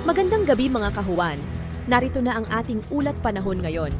Magandang gabi mga kahuwan. Narito na ang ating ulat panahon ngayon.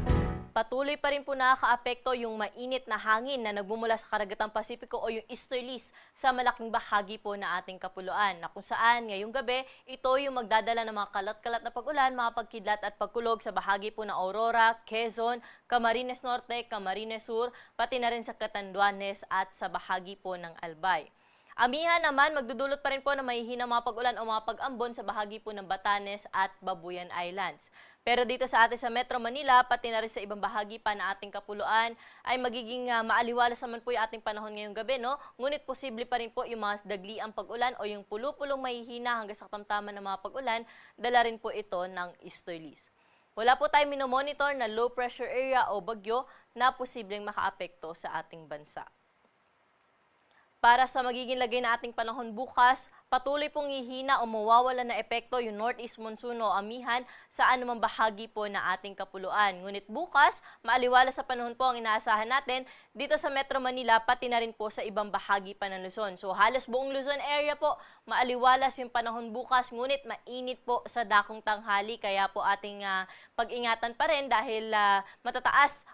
Patuloy pa rin po nakakaapekto yung mainit na hangin na nagmumula sa karagatang Pasipiko o yung easterlies sa malaking bahagi po na ating kapuluan, na kung saan ngayong gabi, ito yung magdadala ng mga kalat-kalat na pag-ulan, mga pagkidlat at pagkulog sa bahagi po ng Aurora, Quezon, Camarines Norte, Camarines Sur, pati na rin sa Catanduanes at sa bahagi po ng Albay. Amihan naman, magdudulot pa rin po ng mahihinang mga pag-ulan o mga pag-ambon sa bahagi po ng Batanes at Babuyan Islands. Pero dito sa atin sa Metro Manila, pati na rin sa ibang bahagi pa na ating kapuluan, ay magiging maaliwalas naman po yung ating panahon ngayong gabi, no? Ngunit posible pa rin po yung mga dagliang pag-ulan o yung pulo-pulong mahihina hanggang sa katamtaman ng mga pag-ulan, dala rin po ito ng easterlies. Wala po tayong minomonitor na low pressure area o bagyo na posibleng makaapekto sa ating bansa. Para sa magiging lagay na ating panahon bukas, patuloy pong hihina o mawawala na epekto yung northeast monsoon o amihan sa anumang bahagi po na ating kapuluan. Ngunit bukas, maaliwala sa panahon po ang inaasahan natin dito sa Metro Manila, pati na rin po sa ibang bahagi pa ng Luzon. So halos buong Luzon area po, maaliwalas yung panahon bukas, ngunit mainit po sa dakong tanghali. Kaya po ating pag-ingatan pa rin dahil matataas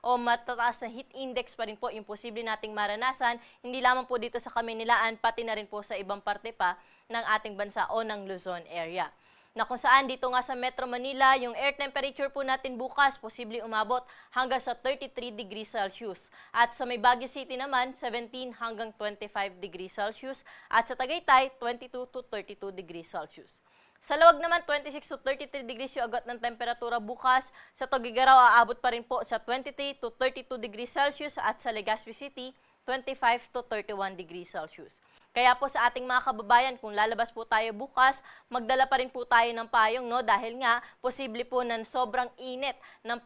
na heat index pa rin po yung posible nating maranasan, hindi lamang po dito sa Kamaynilaan, pati na rin po sa ibang parte pa ng ating bansa o ng Luzon area. Na kung saan dito nga sa Metro Manila, yung air temperature po natin bukas, posible umabot hanggang sa 33 degrees Celsius. At sa may Baguio City naman, 17 hanggang 25 degrees Celsius. At sa Tagaytay, 22 to 32 degrees Celsius. Sa Lawag naman, 26 to 33 degrees yung agad ng temperatura bukas. Sa Tuguegarao, aabot pa rin po sa 23 to 32 degrees Celsius. At sa Legazpi City, 25 to 31 degrees Celsius. Kaya po sa ating mga kababayan, kung lalabas po tayo bukas, magdala pa rin po tayo ng payong, no? Dahil nga, posible po ng sobrang init ng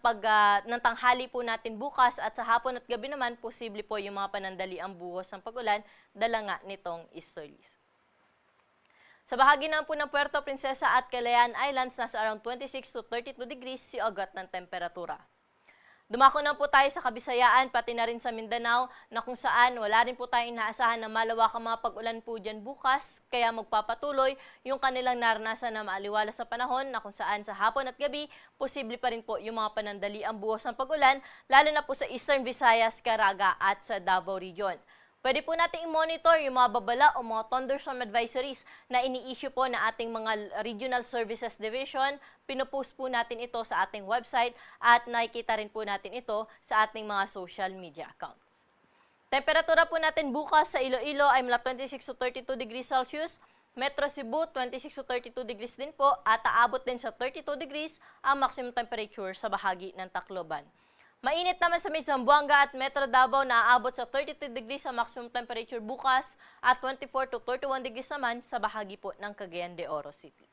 tanghali po natin bukas at sa hapon at gabi naman, posible po yung mga panandali ang buhos ng pag-ulan, dala nga nitong easterlies. Sa bahagi naman po ng Puerto Princesa at Calayan Islands, nasa around 26 to 32 degrees si agad ng temperatura. Dumako na po tayo sa Kabisayaan, pati na rin sa Mindanao, na kung saan wala rin po tayong inaasahan na malawakang mga pag-ulan po dyan bukas, kaya magpapatuloy yung kanilang naranasan na maaliwala sa panahon, na kung saan sa hapon at gabi, posible pa rin po yung mga panandali ang buhos ng pag-ulan, lalo na po sa Eastern Visayas, Caraga at sa Davao Region. Pwede po natin i-monitor yung mga babala o mga thunderstorm advisories na ini-issue po na ating mga Regional Services Division. Pinopost po natin ito sa ating website at nakikita rin po natin ito sa ating mga social media accounts. Temperatura po natin bukas sa Iloilo ay mula 26 to 32 degrees Celsius. Metro Cebu, 26 to 32 degrees din po at aabot din sa 32 degrees ang maximum temperature sa bahagi ng Tacloban. Mainit naman sa may Zamboanga at Metro Davao na aabot sa 32 degrees sa maximum temperature bukas at 24 to 31 degrees naman sa bahagi po ng Cagayan de Oro City.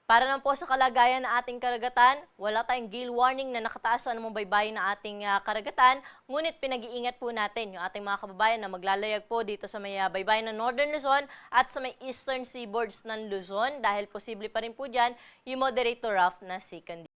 Para naman po sa kalagayan ng ating karagatan, wala tayong gale warning na nakataas sa anumang baybayin ng ating karagatan, ngunit pinag-iingat po natin yung ating mga kababayan na maglalayag po dito sa may baybayin ng Northern Luzon at sa may Eastern Seaboards ng Luzon dahil posible pa rin po dyan yung moderate to rough na sea condition.